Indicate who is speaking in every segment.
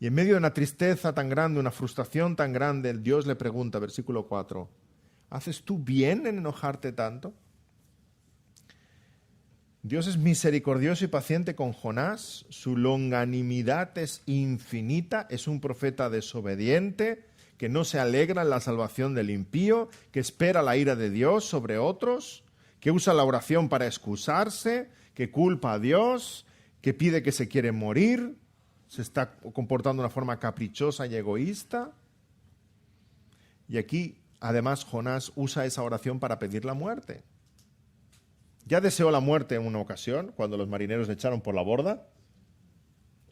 Speaker 1: Y en medio de una tristeza tan grande, una frustración tan grande, Dios le pregunta, versículo 4, ¿haces tú bien en enojarte tanto? Dios es misericordioso y paciente con Jonás, su longanimidad es infinita, es un profeta desobediente, que no se alegra en la salvación del impío, que espera la ira de Dios sobre otros, que usa la oración para excusarse, que culpa a Dios, que pide que se quiere morir, se está comportando de una forma caprichosa y egoísta. Y aquí, además, Jonás usa esa oración para pedir la muerte. Ya deseó la muerte en una ocasión, cuando los marineros le echaron por la borda.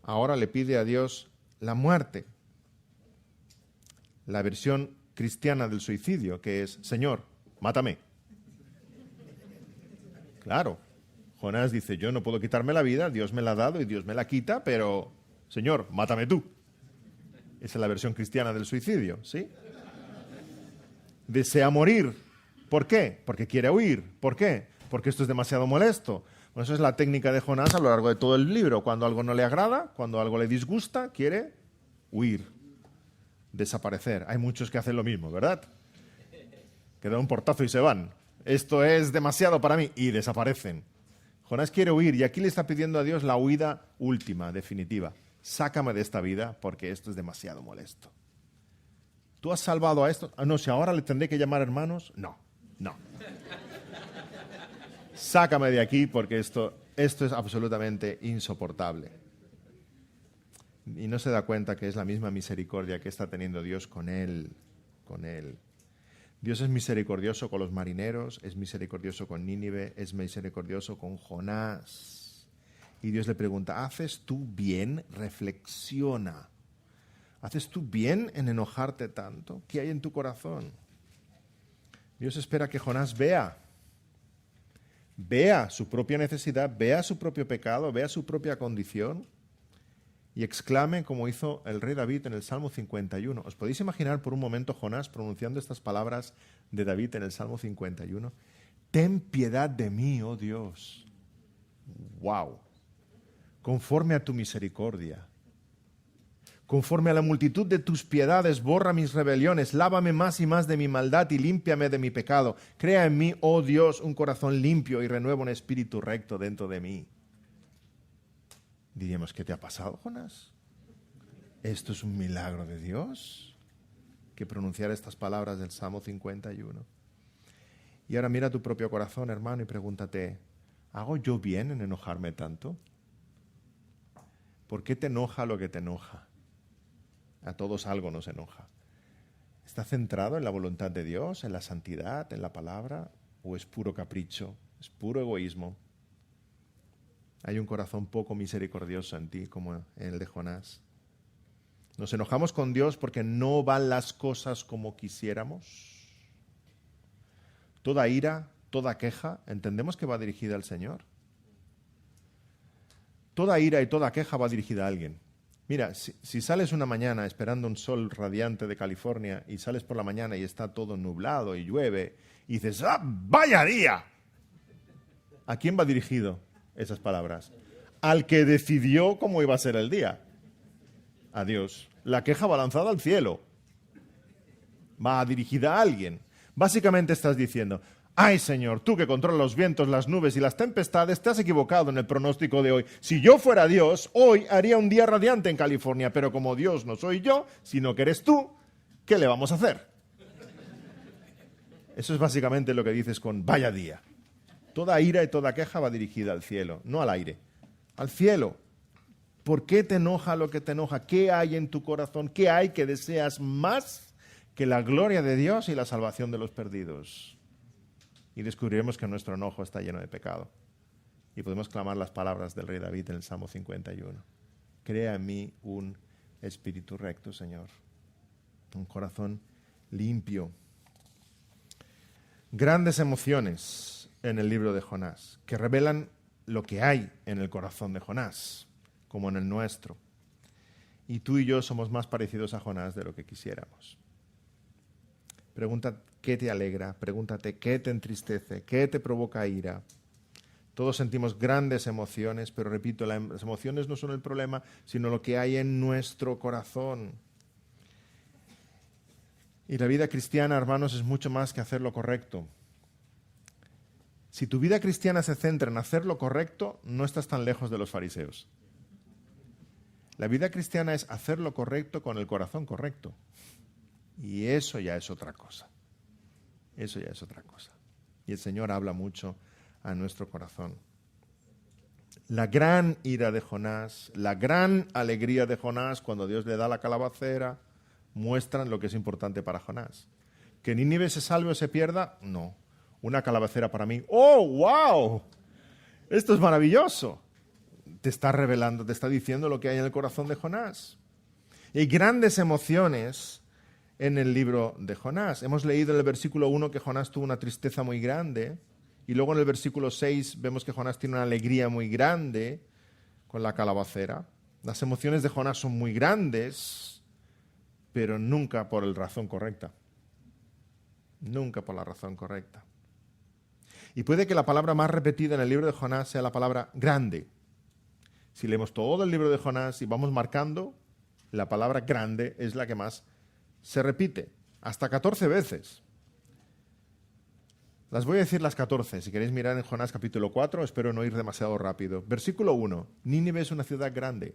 Speaker 1: Ahora le pide a Dios la muerte. La versión cristiana del suicidio, que es, Señor, mátame. Claro, Jonás dice, yo no puedo quitarme la vida, Dios me la ha dado y Dios me la quita, pero, Señor, mátame tú. Esa es la versión cristiana del suicidio, ¿sí? Desea morir. ¿Por qué? Porque quiere huir. ¿Por qué? Porque esto es demasiado molesto. Bueno, eso es la técnica de Jonás a lo largo de todo el libro. Cuando algo no le agrada, cuando algo le disgusta, quiere huir, desaparecer. Hay muchos que hacen lo mismo, ¿verdad? Que dan un portazo y se van. Esto es demasiado para mí y desaparecen. Jonás quiere huir y aquí le está pidiendo a Dios la huida última, definitiva. Sácame de esta vida porque esto es demasiado molesto. ¿Tú has salvado a esto? No, si ahora le tendré que llamar hermanos. No. Sácame de aquí porque esto es absolutamente insoportable. Y no se da cuenta que es la misma misericordia que está teniendo Dios con él. Dios es misericordioso con los marineros, es misericordioso con Nínive, es misericordioso con Jonás. Y Dios le pregunta, ¿haces tú bien? Reflexiona. ¿Haces tú bien en enojarte tanto? ¿Qué hay en tu corazón? Dios espera que Jonás vea su propia necesidad, vea su propio pecado, vea su propia condición y exclame como hizo el rey David en el Salmo 51. ¿Os podéis imaginar por un momento Jonás pronunciando estas palabras de David en el Salmo 51? Ten piedad de mí, oh Dios. ¡Wow! Conforme a tu misericordia. Conforme a la multitud de tus piedades, borra mis rebeliones, lávame más y más de mi maldad y límpiame de mi pecado. Crea en mí, oh Dios, un corazón limpio y renueva un espíritu recto dentro de mí. Diríamos, ¿qué te ha pasado, Jonás? ¿Esto es un milagro de Dios? Que pronunciar estas palabras del Salmo 51. Y ahora mira tu propio corazón, hermano, y pregúntate, ¿hago yo bien en enojarme tanto? ¿Por qué te enoja lo que te enoja? A todos algo nos enoja. ¿Está centrado en la voluntad de Dios, en la santidad, en la palabra? ¿O es puro capricho, es puro egoísmo? Hay un corazón poco misericordioso en ti, como en el de Jonás. Nos enojamos con Dios porque no van las cosas como quisiéramos. Toda ira, toda queja, ¿entendemos que va dirigida al Señor? Toda ira y toda queja va dirigida a alguien. Mira, si sales una mañana esperando un sol radiante de California y sales por la mañana y está todo nublado y llueve y dices, ¡ah, vaya día! ¿A quién va dirigido esas palabras? Al que decidió cómo iba a ser el día. A Dios. La queja va lanzada al cielo. Va dirigida a alguien. Básicamente estás diciendo, ¡ay, Señor, tú que controlas los vientos, las nubes y las tempestades, te has equivocado en el pronóstico de hoy! Si yo fuera Dios, hoy haría un día radiante en California, pero como Dios no soy yo, sino que eres tú, ¿qué le vamos a hacer? Eso es básicamente lo que dices con vaya día. Toda ira y toda queja va dirigida al cielo, no al aire. Al cielo. ¿Por qué te enoja lo que te enoja? ¿Qué hay en tu corazón? ¿Qué hay que deseas más que la gloria de Dios y la salvación de los perdidos? Y descubriremos que nuestro enojo está lleno de pecado. Y podemos clamar las palabras del rey David en el Salmo 51. Crea en mí un espíritu recto, Señor. Un corazón limpio. Grandes emociones en el libro de Jonás, que revelan lo que hay en el corazón de Jonás, como en el nuestro. Y tú y yo somos más parecidos a Jonás de lo que quisiéramos. Pregunta qué te alegra, pregúntate qué te entristece, qué te provoca ira. Todos sentimos grandes emociones, pero repito, las emociones no son el problema, sino lo que hay en nuestro corazón. Y la vida cristiana, hermanos, es mucho más que hacer lo correcto. Si tu vida cristiana se centra en hacer lo correcto, no estás tan lejos de los fariseos. La vida cristiana es hacer lo correcto con el corazón correcto. Y eso ya es otra cosa. Eso ya es otra cosa. Y el Señor habla mucho a nuestro corazón. La gran ira de Jonás, la gran alegría de Jonás cuando Dios le da la calabacera, muestran lo que es importante para Jonás. ¿Que Nínive se salve o se pierda? No. Una calabacera para mí. ¡Oh, wow! Esto es maravilloso. Te está revelando, te está diciendo lo que hay en el corazón de Jonás. Y hay grandes emociones en el libro de Jonás. Hemos leído en el versículo 1 que Jonás tuvo una tristeza muy grande, y luego en el versículo 6 vemos que Jonás tiene una alegría muy grande con la calabacera. Las emociones de Jonás son muy grandes, pero nunca por la razón correcta. Nunca por la razón correcta. Y puede que la palabra más repetida en el libro de Jonás sea la palabra grande. Si leemos todo el libro de Jonás y vamos marcando, la palabra grande es la que más se repite, hasta 14 veces. Las voy a decir las 14, si queréis mirar en Jonás capítulo 4, espero no ir demasiado rápido. Versículo 1, Nínive es una ciudad grande.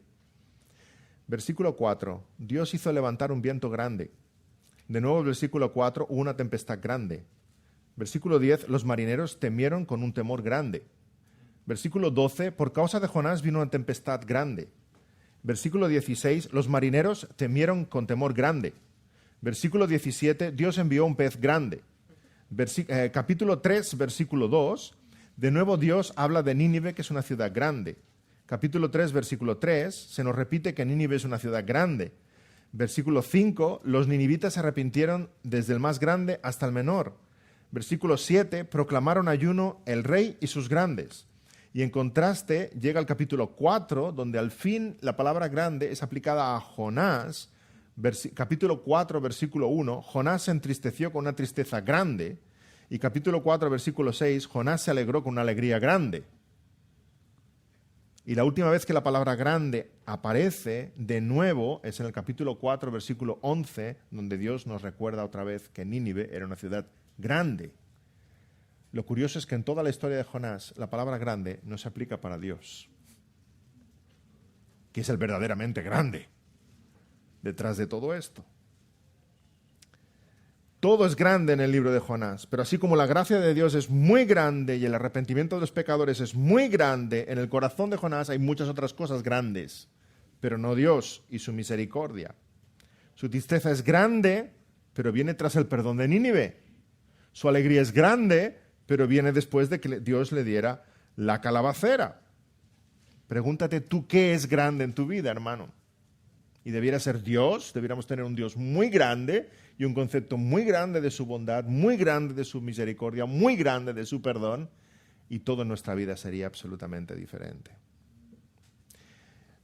Speaker 1: Versículo 4, Dios hizo levantar un viento grande. De nuevo el versículo 4, hubo una tempestad grande. Versículo 10, los marineros temieron con un temor grande. Versículo 12, por causa de Jonás vino una tempestad grande. Versículo 16, los marineros temieron con temor grande. Versículo 17, Dios envió un pez grande. Capítulo 3, versículo 2, de nuevo Dios habla de Nínive, que es una ciudad grande. Capítulo 3, versículo 3, se nos repite que Nínive es una ciudad grande. Versículo 5, los ninivitas se arrepintieron desde el más grande hasta el menor. Versículo 7, proclamaron ayuno el rey y sus grandes. Y en contraste llega el capítulo 4, donde al fin la palabra grande es aplicada a Jonás. Capítulo 4, versículo 1, Jonás se entristeció con una tristeza grande. Y capítulo 4, versículo 6, Jonás se alegró con una alegría grande. Y la última vez que la palabra grande aparece de nuevo es en el capítulo 4, versículo 11, donde Dios nos recuerda otra vez que Nínive era una ciudad grande. Lo curioso es que en toda la historia de Jonás la palabra grande no se aplica para Dios, que es el verdaderamente grande detrás de todo esto. Todo es grande en el libro de Jonás, pero así como la gracia de Dios es muy grande y el arrepentimiento de los pecadores es muy grande, en el corazón de Jonás hay muchas otras cosas grandes, pero no Dios y su misericordia. Su tristeza es grande, pero viene tras el perdón de Nínive. Su alegría es grande, pero viene después de que Dios le diera la calabacera. Pregúntate tú qué es grande en tu vida, hermano. Y debiera ser Dios, debiéramos tener un Dios muy grande y un concepto muy grande de su bondad, muy grande de su misericordia, muy grande de su perdón, y toda nuestra vida sería absolutamente diferente.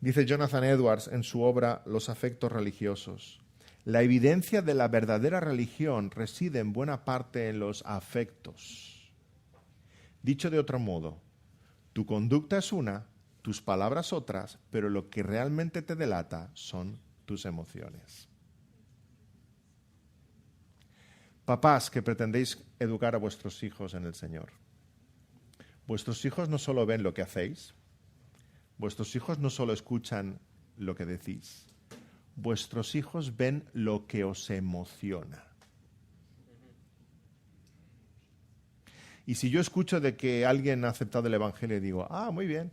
Speaker 1: Dice Jonathan Edwards en su obra Los afectos religiosos: la evidencia de la verdadera religión reside en buena parte en los afectos. Dicho de otro modo, tu conducta es una, tus palabras otras, pero lo que realmente te delata son tus emociones. Papás que pretendéis educar a vuestros hijos en el Señor, vuestros hijos no solo ven lo que hacéis, vuestros hijos no solo escuchan lo que decís, vuestros hijos ven lo que os emociona. Y si yo escucho de que alguien ha aceptado el Evangelio y digo, muy bien,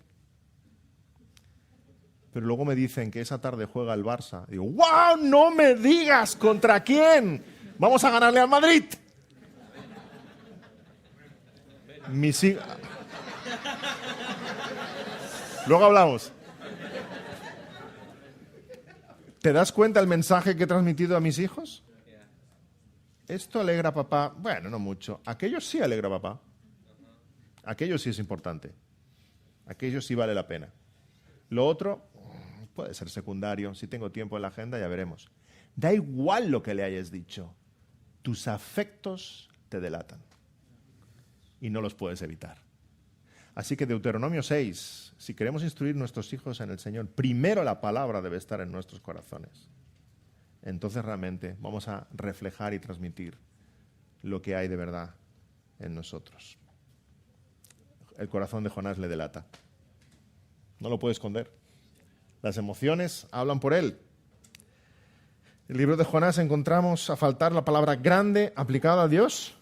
Speaker 1: pero luego me dicen que esa tarde juega el Barça, digo, ¡wow! ¡No me digas! ¿Contra quién? ¡Vamos a ganarle al Madrid! Luego hablamos. ¿Te das cuenta el mensaje que he transmitido a mis hijos? ¿Esto alegra a papá? Bueno, no mucho. Aquello sí alegra a papá. Aquello sí es importante. Aquello sí vale la pena. Lo otro puede ser secundario. Si tengo tiempo en la agenda, ya veremos. Da igual lo que le hayas dicho. Tus afectos te delatan. Y no los puedes evitar. Así que Deuteronomio 6, si queremos instruir nuestros hijos en el Señor, primero la palabra debe estar en nuestros corazones. Entonces realmente vamos a reflejar y transmitir lo que hay de verdad en nosotros. El corazón de Jonás le delata. No lo puede esconder. Las emociones hablan por él. En el libro de Jonás encontramos a faltar la palabra grande aplicada a Dios.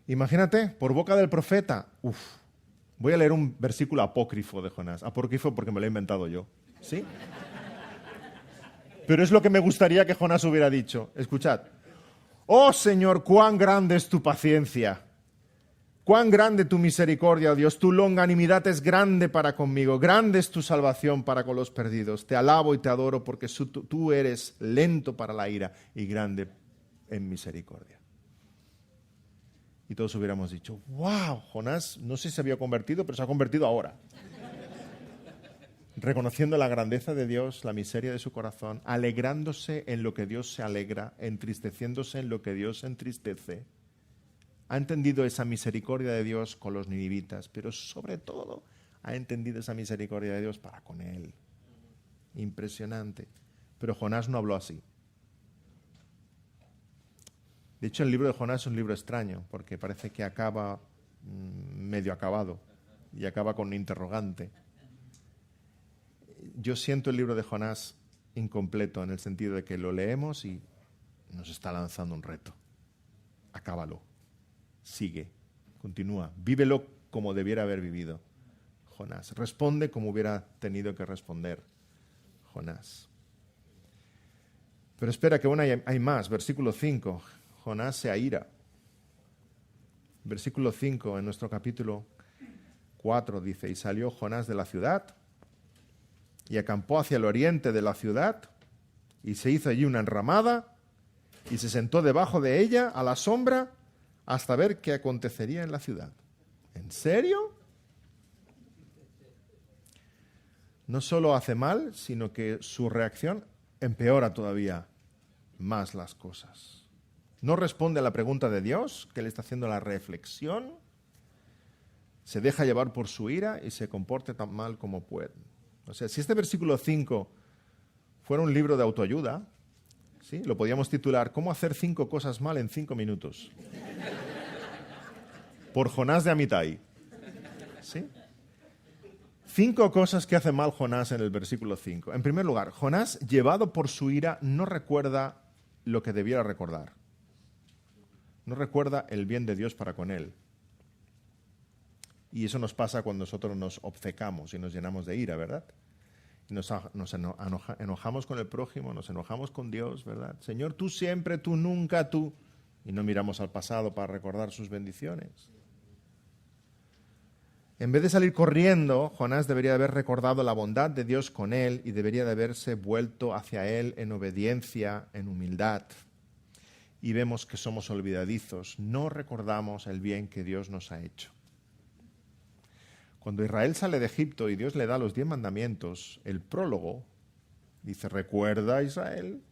Speaker 1: Imagínate, por boca del profeta, voy a leer un versículo apócrifo de Jonás. Apócrifo porque me lo he inventado yo, ¿sí? Pero es lo que me gustaría que Jonás hubiera dicho. Escuchad. Oh Señor, cuán grande es tu paciencia. Cuán grande tu misericordia, oh Dios. Tu longanimidad es grande para conmigo. Grande es tu salvación para con los perdidos. Te alabo y te adoro porque tú eres lento para la ira y grande en misericordia. Y todos hubiéramos dicho, wow, Jonás no sé si se había convertido, pero se ha convertido ahora. Reconociendo la grandeza de Dios, la miseria de su corazón, alegrándose en lo que Dios se alegra, entristeciéndose en lo que Dios se entristece. Ha entendido esa misericordia de Dios con los ninivitas, pero sobre todo ha entendido esa misericordia de Dios para con él. Impresionante. Pero Jonás no habló así. De hecho, el libro de Jonás es un libro extraño, porque parece que acaba medio acabado y acaba con un interrogante. Yo siento el libro de Jonás incompleto en el sentido de que lo leemos y nos está lanzando un reto. Acábalo, sigue, continúa, vívelo como debiera haber vivido Jonás. Responde como hubiera tenido que responder Jonás. Pero espera, que aún hay más. Versículo 5. Jonás se aira. Versículo 5 en nuestro capítulo 4 dice, y salió Jonás de la ciudad y acampó hacia el oriente de la ciudad y se hizo allí una enramada y se sentó debajo de ella a la sombra hasta ver qué acontecería en la ciudad. ¿En serio? No solo hace mal, sino que su reacción empeora todavía más las cosas. No responde a la pregunta de Dios, que le está haciendo la reflexión, se deja llevar por su ira y se comporta tan mal como puede. O sea, si este versículo 5 fuera un libro de autoayuda, ¿sí? Lo podíamos titular ¿Cómo hacer 5 cosas mal en 5 minutos? Por Jonás de Amitai. ¿Sí? 5 cosas que hace mal Jonás en el versículo 5. En primer lugar, Jonás, llevado por su ira, no recuerda lo que debiera recordar. No recuerda el bien de Dios para con él. Y eso nos pasa cuando nosotros nos obcecamos y nos llenamos de ira, ¿verdad? Y nos enojamos con el prójimo, nos enojamos con Dios, ¿verdad? Señor, tú siempre, tú nunca, tú. Y no miramos al pasado para recordar sus bendiciones. En vez de salir corriendo, Jonás debería haber recordado la bondad de Dios con él y debería de haberse vuelto hacia él en obediencia, en humildad. Y vemos que somos olvidadizos, no recordamos el bien que Dios nos ha hecho. Cuando Israel sale de Egipto y Dios le da los 10 mandamientos, el prólogo dice, recuerda, Israel,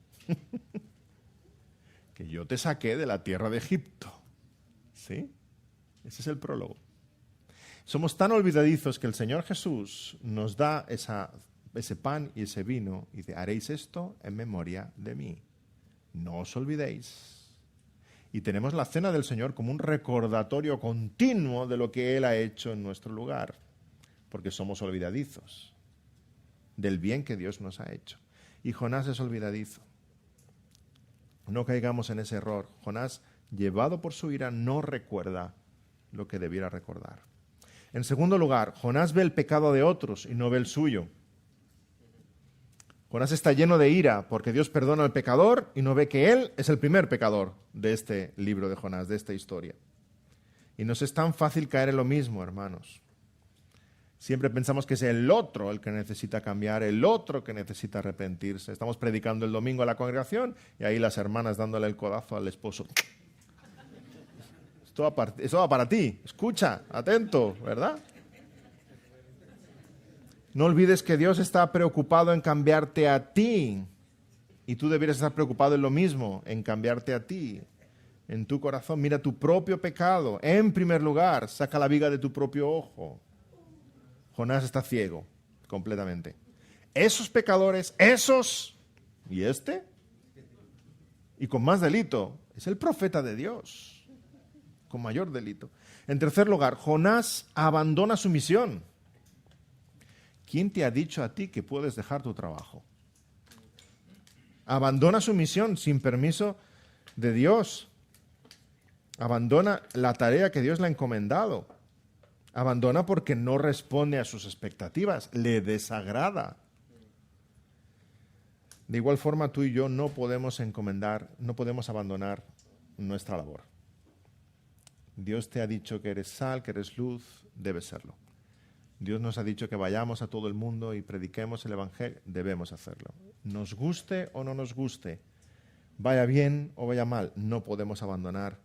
Speaker 1: que yo te saqué de la tierra de Egipto. ¿Sí? Ese es el prólogo. Somos tan olvidadizos que el Señor Jesús nos da ese pan y ese vino y dice, haréis esto en memoria de mí. No os olvidéis. Y tenemos la cena del Señor como un recordatorio continuo de lo que Él ha hecho en nuestro lugar, porque somos olvidadizos del bien que Dios nos ha hecho. Y Jonás es olvidadizo. No caigamos en ese error. Jonás, llevado por su ira, no recuerda lo que debiera recordar. En segundo lugar, Jonás ve el pecado de otros y no ve el suyo. Jonás está lleno de ira porque Dios perdona al pecador y no ve que él es el primer pecador de este libro de Jonás, de esta historia. Y nos es tan fácil caer en lo mismo, hermanos. Siempre pensamos que es el otro el que necesita cambiar, el otro que necesita arrepentirse. Estamos predicando el domingo a la congregación y ahí las hermanas dándole el codazo al esposo. Esto va para ti. Escucha, atento, ¿verdad? No olvides que Dios está preocupado en cambiarte a ti y tú deberías estar preocupado en lo mismo, en cambiarte a ti. en tu corazón. Mira tu propio pecado. En primer lugar, saca la viga de tu propio ojo. Jonás está ciego, completamente. Esos pecadores, esos, ¿y este? Y con más delito, es el profeta de Dios, con mayor delito. En tercer lugar, Jonás abandona su misión. ¿Quién te ha dicho a ti que puedes dejar tu trabajo? Abandona su misión sin permiso de Dios. Abandona la tarea que Dios le ha encomendado. Abandona porque no responde a sus expectativas, le desagrada. De igual forma, tú y yo no podemos abandonar nuestra labor. Dios te ha dicho que eres sal, que eres luz, debes serlo. Dios nos ha dicho que vayamos a todo el mundo y prediquemos el Evangelio, debemos hacerlo. Nos guste o no nos guste, vaya bien o vaya mal, no podemos abandonar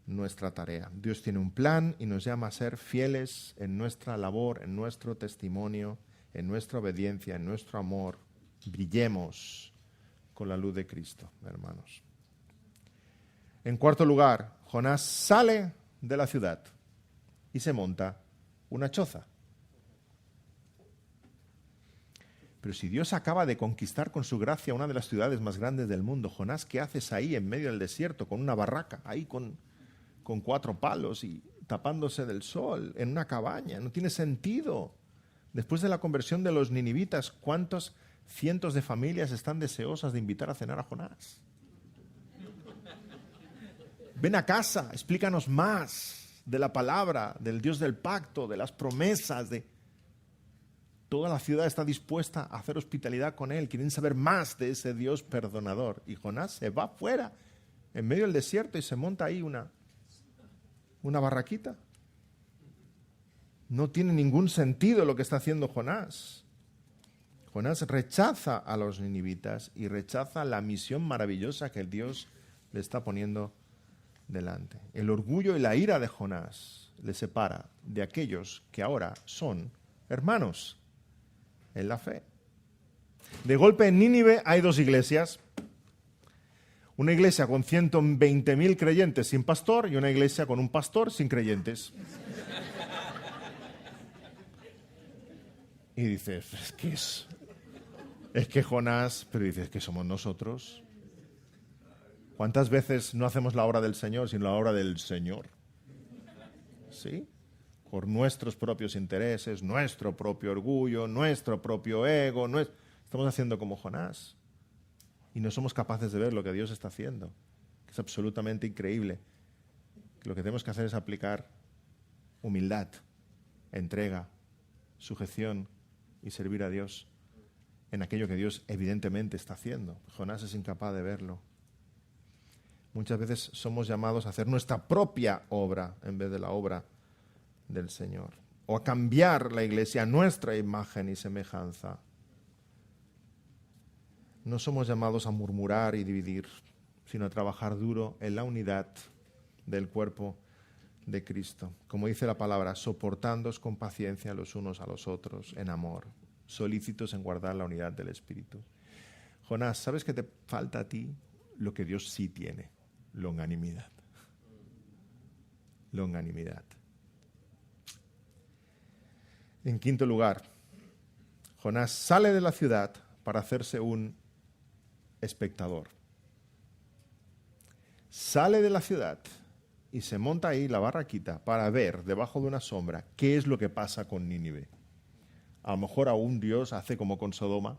Speaker 1: nuestra tarea. Dios tiene un plan y nos llama a ser fieles en nuestra labor, en nuestro testimonio, en nuestra obediencia, en nuestro amor. Brillemos con la luz de Cristo, hermanos. En cuarto lugar, Jonás sale de la ciudad y se monta una choza. Pero si Dios acaba de conquistar con su gracia una de las ciudades más grandes del mundo, Jonás, ¿qué haces ahí en medio del desierto con una barraca, ahí con 4 palos y tapándose del sol, en una cabaña? No tiene sentido. Después de la conversión de los ninivitas, ¿cuántos cientos de familias están deseosas de invitar a cenar a Jonás? Ven a casa, explícanos más de la palabra, del Dios del pacto, de las promesas. Toda la ciudad está dispuesta a hacer hospitalidad con él. Quieren saber más de ese Dios perdonador. Y Jonás se va fuera, en medio del desierto, y se monta ahí una barraquita. No tiene ningún sentido lo que está haciendo Jonás. Jonás rechaza a los ninivitas y rechaza la misión maravillosa que el Dios le está poniendo delante. El orgullo y la ira de Jonás le separa de aquellos que ahora son hermanos en la fe. De golpe en Nínive hay 2 iglesias. Una iglesia con 120.000 creyentes sin pastor y una iglesia con un pastor sin creyentes. Y dices, es que Jonás, pero dices que somos nosotros. ¿Cuántas veces no hacemos la obra del Señor, sino la obra del Señor? ¿Sí? Por nuestros propios intereses, nuestro propio orgullo, nuestro propio ego. Estamos haciendo como Jonás. Y no somos capaces de ver lo que Dios está haciendo. Es absolutamente increíble. Lo que tenemos que hacer es aplicar humildad, entrega, sujeción y servir a Dios en aquello que Dios evidentemente está haciendo. Jonás es incapaz de verlo. Muchas veces somos llamados a hacer nuestra propia obra en vez de la obra del Señor. O a cambiar la iglesia a nuestra imagen y semejanza. No somos llamados a murmurar y dividir, sino a trabajar duro en la unidad del cuerpo de Cristo. Como dice la palabra, soportándoos con paciencia los unos a los otros, en amor, solícitos en guardar la unidad del Espíritu. Jonás, ¿sabes qué te falta a ti? Lo que Dios sí tiene, longanimidad. Longanimidad. En quinto lugar, Jonás sale de la ciudad para hacerse un espectador. Sale de la ciudad y se monta ahí la barraquita para ver debajo de una sombra qué es lo que pasa con Nínive. A lo mejor aún Dios hace como con Sodoma,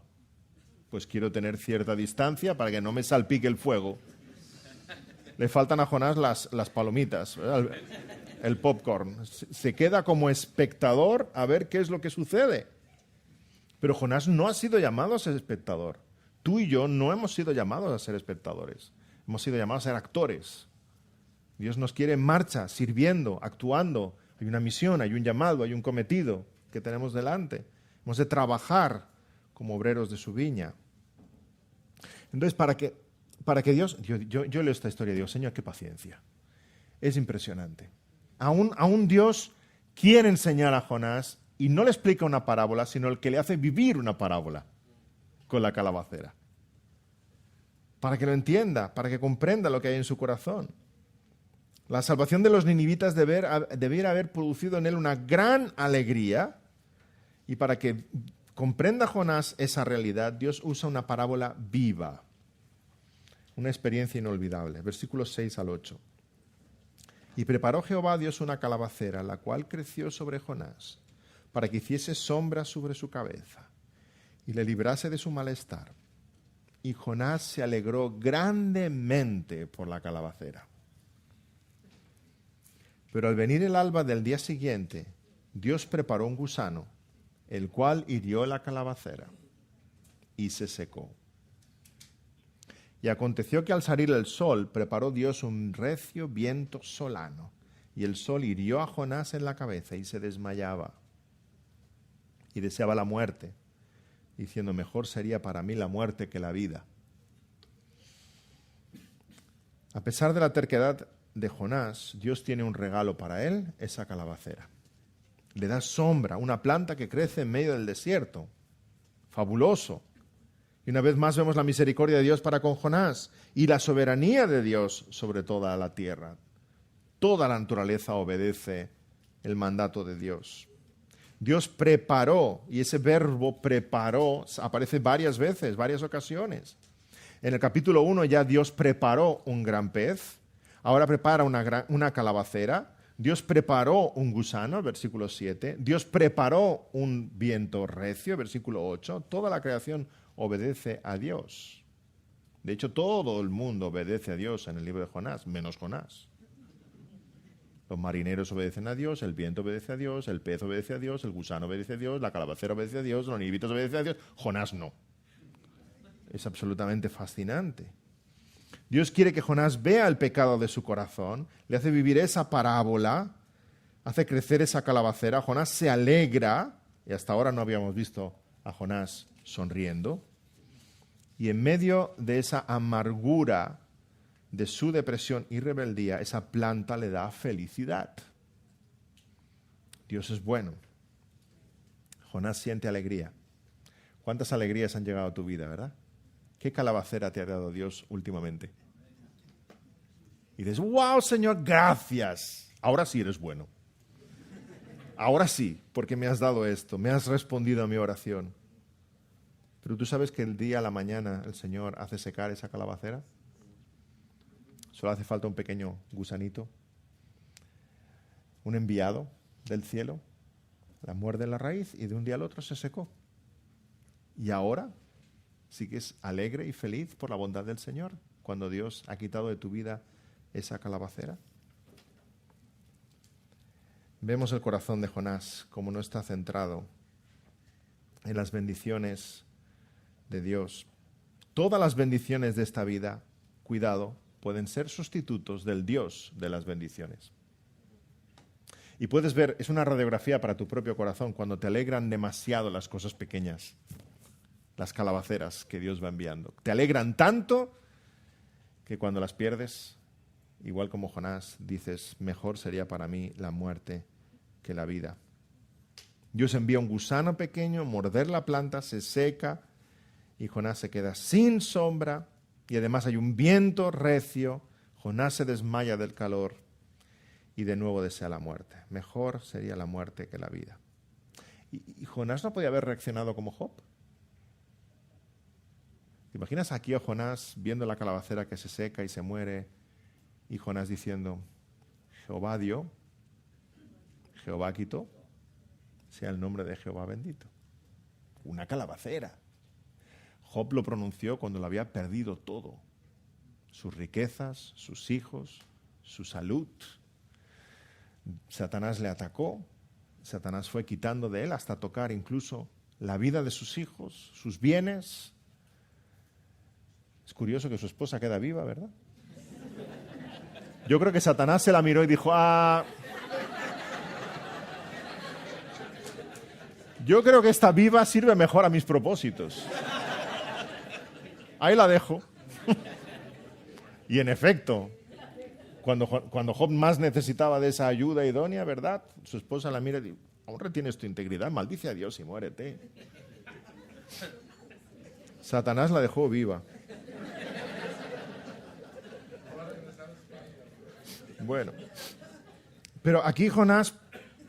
Speaker 1: pues quiero tener cierta distancia para que no me salpique el fuego. Le faltan a Jonás las palomitas, ¿verdad? El popcorn. Se queda como espectador a ver qué es lo que sucede. Pero Jonás no ha sido llamado a ser espectador. Tú y yo no hemos sido llamados a ser espectadores. Hemos sido llamados a ser actores. Dios nos quiere en marcha, sirviendo, actuando. Hay una misión, hay un llamado, hay un cometido que tenemos delante. Hemos de trabajar como obreros de su viña. Entonces, para que Dios... Yo leo esta historia y digo, Señor, qué paciencia. Es impresionante. Aún Dios quiere enseñar a Jonás y no le explica una parábola, sino el que le hace vivir una parábola con la calabacera. Para que lo entienda, para que comprenda lo que hay en su corazón. La salvación de los ninivitas debiera haber producido en él una gran alegría, y para que comprenda Jonás esa realidad, Dios usa una parábola viva, una experiencia inolvidable. Versículos 6 al 8. Y preparó Jehová Dios una calabacera, la cual creció sobre Jonás, para que hiciese sombra sobre su cabeza, y le librase de su malestar. Y Jonás se alegró grandemente por la calabacera. Pero al venir el alba del día siguiente, Dios preparó un gusano, el cual hirió la calabacera, y se secó. Y aconteció que al salir el sol, preparó Dios un recio viento solano, y el sol hirió a Jonás en la cabeza, y se desmayaba, y deseaba la muerte, diciendo, mejor sería para mí la muerte que la vida. A pesar de la terquedad de Jonás, Dios tiene un regalo para él, esa calabacera. Le da sombra, una planta que crece en medio del desierto. Fabuloso. Y una vez más vemos la misericordia de Dios para con Jonás y la soberanía de Dios sobre toda la tierra. Toda la naturaleza obedece el mandato de Dios. Dios preparó, y ese verbo preparó aparece varias veces, varias ocasiones. En el capítulo 1 ya Dios preparó un gran pez, ahora prepara una calabacera, Dios preparó un gusano, versículo 7, Dios preparó un viento recio, versículo 8, toda la creación obedece a Dios. De hecho, todo el mundo obedece a Dios en el libro de Jonás, menos Jonás. Los marineros obedecen a Dios, el viento obedece a Dios, el pez obedece a Dios, el gusano obedece a Dios, la calabacera obedece a Dios, los ninivitas obedecen a Dios, Jonás no. Es absolutamente fascinante. Dios quiere que Jonás vea el pecado de su corazón, le hace vivir esa parábola, hace crecer esa calabacera, Jonás se alegra, y hasta ahora no habíamos visto a Jonás sonriendo, y en medio de esa amargura de su depresión y rebeldía, esa planta le da felicidad. Dios es bueno. Jonás siente alegría. ¿Cuántas alegrías han llegado a tu vida, verdad? ¿Qué calabacera te ha dado Dios últimamente? Y dices, wow, Señor, gracias. Ahora sí eres bueno. Ahora sí, porque me has dado esto, me has respondido a mi oración. Pero tú sabes que el día a la mañana el Señor hace secar esa calabacera. Solo hace falta un pequeño gusanito, un enviado del cielo, la muerde en la raíz y de un día al otro se secó. Y ahora sigues alegre y feliz por la bondad del Señor cuando Dios ha quitado de tu vida esa calabacera. Vemos el corazón de Jonás como no está centrado en las bendiciones de Dios. Todas las bendiciones de esta vida, cuidado, pueden ser sustitutos del Dios de las bendiciones. Y puedes ver, es una radiografía para tu propio corazón cuando te alegran demasiado las cosas pequeñas, las calabaceras que Dios va enviando. Te alegran tanto que cuando las pierdes, igual como Jonás, dices, mejor sería para mí la muerte que la vida. Dios envía un gusano pequeño, morder la planta, se seca y Jonás se queda sin sombra. Y además hay un viento recio, Jonás se desmaya del calor y de nuevo desea la muerte. Mejor sería la muerte que la vida. ¿Y Jonás no podía haber reaccionado como Job? ¿Te imaginas aquí a Jonás viendo la calabacera que se seca y se muere y Jonás diciendo, Jehová dio, Jehová quitó, sea el nombre de Jehová bendito? Una calabacera. Job lo pronunció cuando lo había perdido todo, sus riquezas, sus hijos, su salud. Satanás le atacó, Satanás fue quitando de él hasta tocar incluso la vida de sus hijos, sus bienes. Es curioso que su esposa queda viva, ¿verdad? Yo creo que Satanás se la miró y dijo, yo creo que esta viva sirve mejor a mis propósitos. Ahí la dejo. Y en efecto, cuando Job más necesitaba de esa ayuda idónea, ¿verdad? Su esposa la mira y dice, aún retienes tu integridad, maldice a Dios y muérete. Satanás la dejó viva. Bueno. Pero aquí Jonás,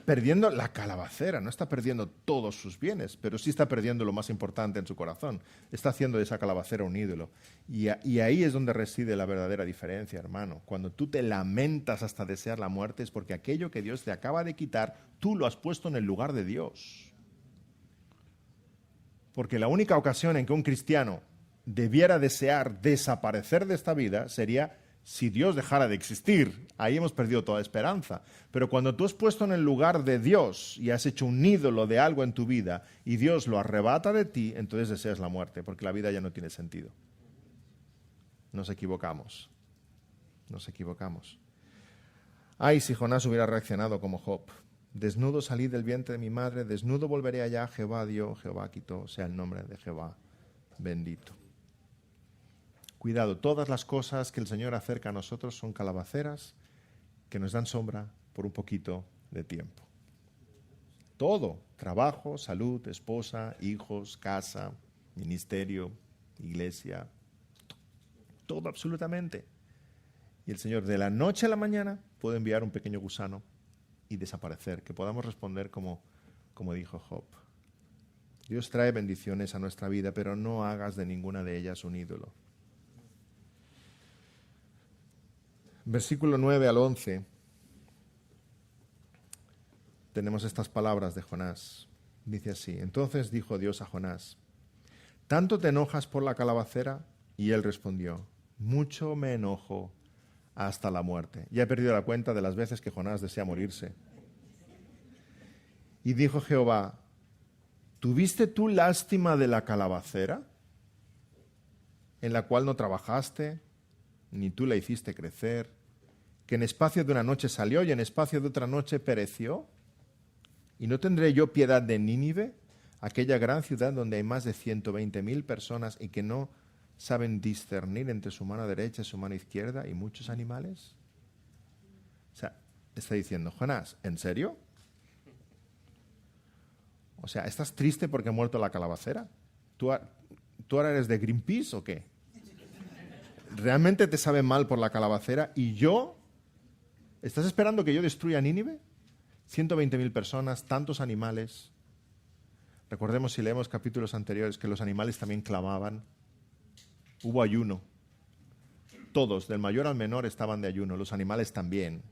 Speaker 1: perdiendo la calabacera, no está perdiendo todos sus bienes, pero sí está perdiendo lo más importante en su corazón. Está haciendo de esa calabacera un ídolo. Y ahí es donde reside la verdadera diferencia, hermano. Cuando tú te lamentas hasta desear la muerte es porque aquello que Dios te acaba de quitar, tú lo has puesto en el lugar de Dios. Porque la única ocasión en que un cristiano debiera desear desaparecer de esta vida sería si Dios dejara de existir. Ahí hemos perdido toda esperanza. Pero cuando tú has puesto en el lugar de Dios y has hecho un ídolo de algo en tu vida y Dios lo arrebata de ti, entonces deseas la muerte, porque la vida ya no tiene sentido. Nos equivocamos. Nos equivocamos. Ay, si Jonás hubiera reaccionado como Job. Desnudo salí del vientre de mi madre, desnudo volveré allá, Jehová dio, Jehová quitó, sea el nombre de Jehová bendito. Cuidado, todas las cosas que el Señor acerca a nosotros son calabaceras que nos dan sombra por un poquito de tiempo. Todo, trabajo, salud, esposa, hijos, casa, ministerio, iglesia, todo absolutamente. Y el Señor de la noche a la mañana puede enviar un pequeño gusano y desaparecer, que podamos responder como dijo Job. Dios trae bendiciones a nuestra vida, pero no hagas de ninguna de ellas un ídolo. Versículo 9 al 11, tenemos estas palabras de Jonás. Dice así: entonces dijo Dios a Jonás, ¿tanto te enojas por la calabacera? Y él respondió, mucho me enojo hasta la muerte. Ya he perdido la cuenta de las veces que Jonás desea morirse. Y dijo Jehová, ¿tuviste tú lástima de la calabacera, en la cual no trabajaste, ni tú la hiciste crecer, que en espacio de una noche salió y en espacio de otra noche pereció? ¿Y no tendré yo piedad de Nínive, aquella gran ciudad donde hay más de 120,000 personas y que no saben discernir entre su mano derecha y su mano izquierda y muchos animales? O sea, está diciendo, Jonás, ¿en serio? O sea, ¿estás triste porque ha muerto la calabacera? ¿Tú ahora eres de Greenpeace o qué? ¿Realmente te sabe mal por la calabacera? ¿Y yo? ¿Estás esperando que yo destruya Nínive? 120,000 personas, tantos animales. Recordemos, si leemos capítulos anteriores, que los animales también clamaban. Hubo ayuno. Todos, del mayor al menor, estaban de ayuno. Los animales también.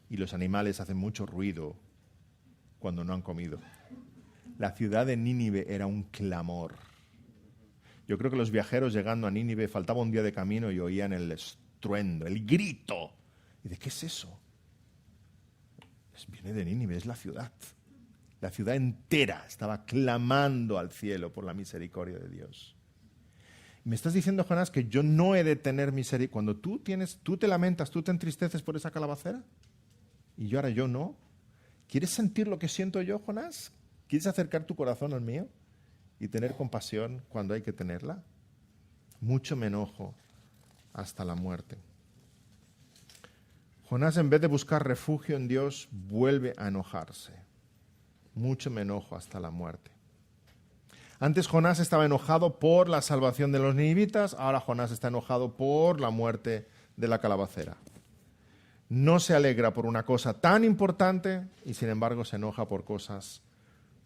Speaker 1: Y los animales hacen mucho ruido cuando no han comido. La ciudad de Nínive era un clamor. Yo creo que los viajeros llegando a Nínive, faltaba un día de camino y oían el estruendo, el grito. ¿Y de qué es eso? Viene de Nínive, es la ciudad. La ciudad entera estaba clamando al cielo por la misericordia de Dios. ¿Me estás diciendo, Jonás, que yo no he de tener misericordia? Cuando tú te lamentas, tú te entristeces por esa calabacera, y ahora yo no. ¿Quieres sentir lo que siento yo, Jonás? ¿Quieres acercar tu corazón al mío y tener compasión cuando hay que tenerla? Mucho me enojo hasta la muerte. Jonás, en vez de buscar refugio en Dios, vuelve a enojarse. Mucho me enojo hasta la muerte. Antes Jonás estaba enojado por la salvación de los ninivitas, ahora Jonás está enojado por la muerte de la calabacera. No se alegra por una cosa tan importante y sin embargo se enoja por cosas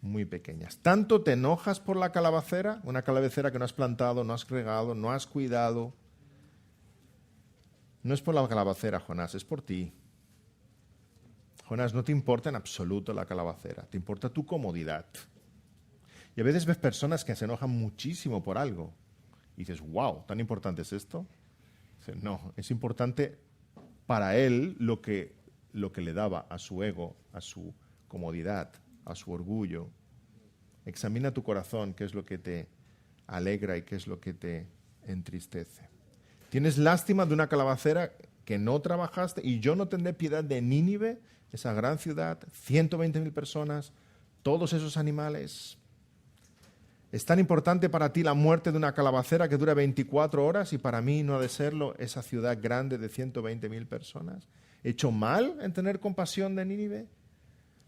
Speaker 1: muy pequeñas. ¿Tanto te enojas por la calabacera? Una calabacera que no has plantado, no has regado, no has cuidado. No es por la calabacera, Jonás, es por ti. Jonás, no te importa en absoluto la calabacera, te importa tu comodidad. Y a veces ves personas que se enojan muchísimo por algo. Y dices, wow, ¿tan importante es esto? Dices, no, es importante para él lo que le daba a su ego, a su comodidad, a su orgullo. Examina tu corazón, qué es lo que te alegra y qué es lo que te entristece. ¿Tienes lástima de una calabacera que no trabajaste? Y yo no tendré piedad de Nínive, esa gran ciudad, 120,000 personas, todos esos animales. ¿Es tan importante para ti la muerte de una calabacera que dura 24 horas y para mí no ha de serlo esa ciudad grande de 120,000 personas? ¿He hecho mal en tener compasión de Nínive?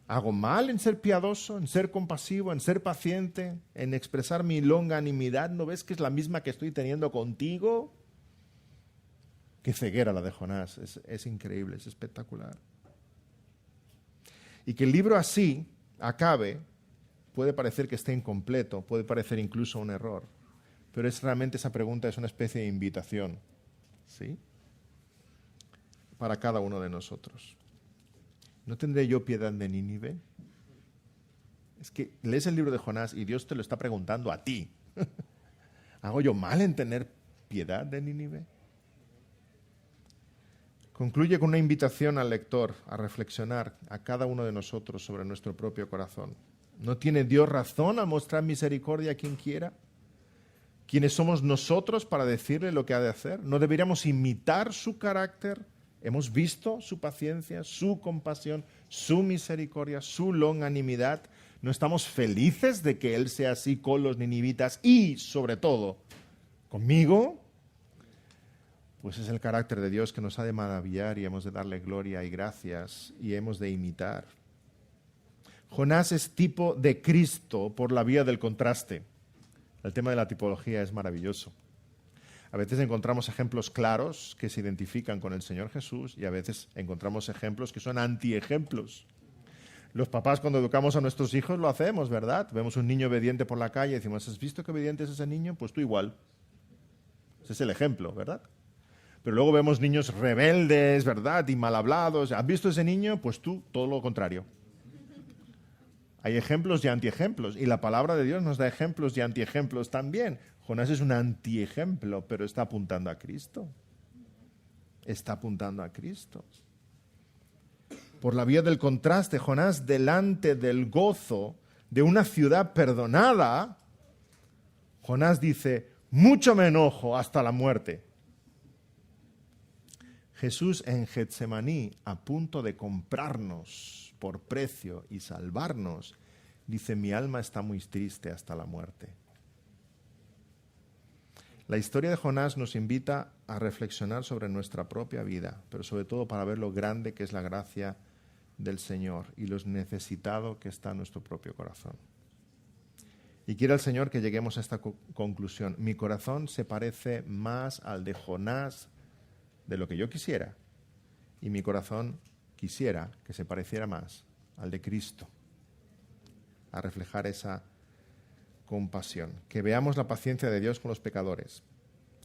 Speaker 1: ¿Hago mal en ser piadoso, en ser compasivo, en ser paciente, en expresar mi longanimidad? ¿No ves que es la misma que estoy teniendo contigo? Qué ceguera la de Jonás, es increíble, es espectacular. Y que el libro así acabe, puede parecer que esté incompleto, puede parecer incluso un error, pero realmente esa pregunta es una especie de invitación, ¿sí?, para cada uno de nosotros. ¿No tendré yo piedad de Nínive? Es que lees el libro de Jonás y Dios te lo está preguntando a ti. ¿Hago yo mal en tener piedad de Nínive? Concluye con una invitación al lector a reflexionar a cada uno de nosotros sobre nuestro propio corazón. ¿No tiene Dios razón al mostrar misericordia a quien quiera? ¿Quiénes somos nosotros para decirle lo que ha de hacer? ¿No deberíamos imitar su carácter? Hemos visto su paciencia, su compasión, su misericordia, su longanimidad. ¿No estamos felices de que Él sea así con los ninivitas y, sobre todo, conmigo? Pues es el carácter de Dios que nos ha de maravillar y hemos de darle gloria y gracias y hemos de imitar. Jonás es tipo de Cristo por la vía del contraste. El tema de la tipología es maravilloso. A veces encontramos ejemplos claros que se identifican con el Señor Jesús y a veces encontramos ejemplos que son antiejemplos. Los papás cuando educamos a nuestros hijos lo hacemos, ¿verdad? Vemos un niño obediente por la calle y decimos, ¿has visto qué obediente es ese niño? Pues tú igual. Ese es el ejemplo, ¿verdad? Pero luego vemos niños rebeldes, ¿verdad? Y mal hablados. ¿Has visto ese niño? Pues tú, todo lo contrario. Hay ejemplos y antiejemplos. Y la palabra de Dios nos da ejemplos y antiejemplos también. Jonás es un antiejemplo, pero está apuntando a Cristo. Está apuntando a Cristo. Por la vía del contraste, Jonás, delante del gozo de una ciudad perdonada, Jonás dice, mucho me enojo hasta la muerte. Jesús en Getsemaní, a punto de comprarnos por precio y salvarnos, dice, mi alma está muy triste hasta la muerte. La historia de Jonás nos invita a reflexionar sobre nuestra propia vida, pero sobre todo para ver lo grande que es la gracia del Señor y lo necesitado que está nuestro propio corazón. Y quiere el Señor que lleguemos a esta conclusión. Mi corazón se parece más al de Jonás de lo que yo quisiera, y mi corazón quisiera que se pareciera más al de Cristo, a reflejar esa compasión, que veamos la paciencia de Dios con los pecadores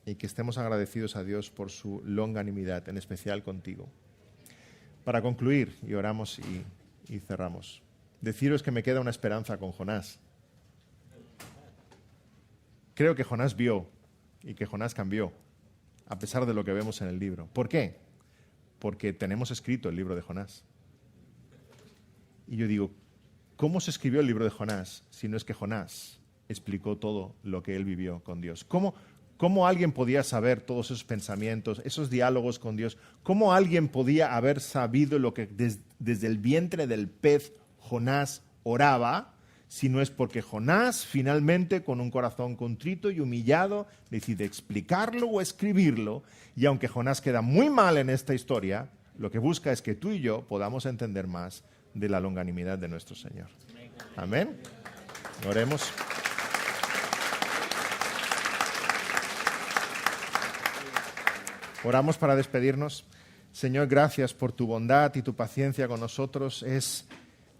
Speaker 1: y que estemos agradecidos a Dios por su longanimidad, en especial contigo. Para concluir, y oramos y cerramos, deciros que me queda una esperanza con Jonás. Creo que Jonás vio y que Jonás cambió, a pesar de lo que vemos en el libro. ¿Por qué? Porque tenemos escrito el libro de Jonás. Y yo digo, ¿cómo se escribió el libro de Jonás si no es que Jonás explicó todo lo que él vivió con Dios? ¿Cómo alguien podía saber todos esos pensamientos, esos diálogos con Dios? ¿Cómo alguien podía haber sabido lo que desde el vientre del pez Jonás oraba, si no es porque Jonás finalmente, con un corazón contrito y humillado, decide explicarlo o escribirlo? Y aunque Jonás queda muy mal en esta historia, lo que busca es que tú y yo podamos entender más de la longanimidad de nuestro Señor. Amén. Oremos. Oramos para despedirnos. Señor, gracias por tu bondad y tu paciencia con nosotros. Es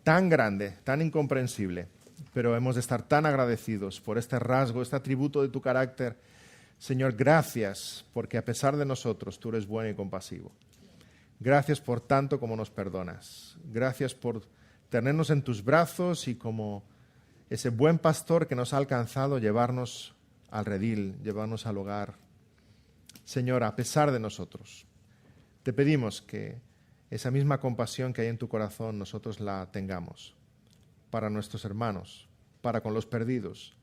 Speaker 1: tan grande, tan incomprensible, pero hemos de estar tan agradecidos por este rasgo, este atributo de tu carácter. Señor, gracias porque a pesar de nosotros tú eres bueno y compasivo. Gracias por tanto como nos perdonas. Gracias por tenernos en tus brazos y como ese buen pastor que nos ha alcanzado llevarnos al redil, llevarnos al hogar. Señor, a pesar de nosotros, te pedimos que esa misma compasión que hay en tu corazón nosotros la tengamos para nuestros hermanos, para con los perdidos.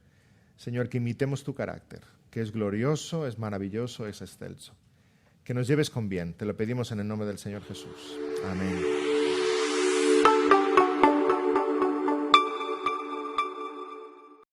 Speaker 1: Señor, que imitemos tu carácter, que es glorioso, es maravilloso, es excelso. Que nos lleves con bien, te lo pedimos en el nombre del Señor Jesús. Amén.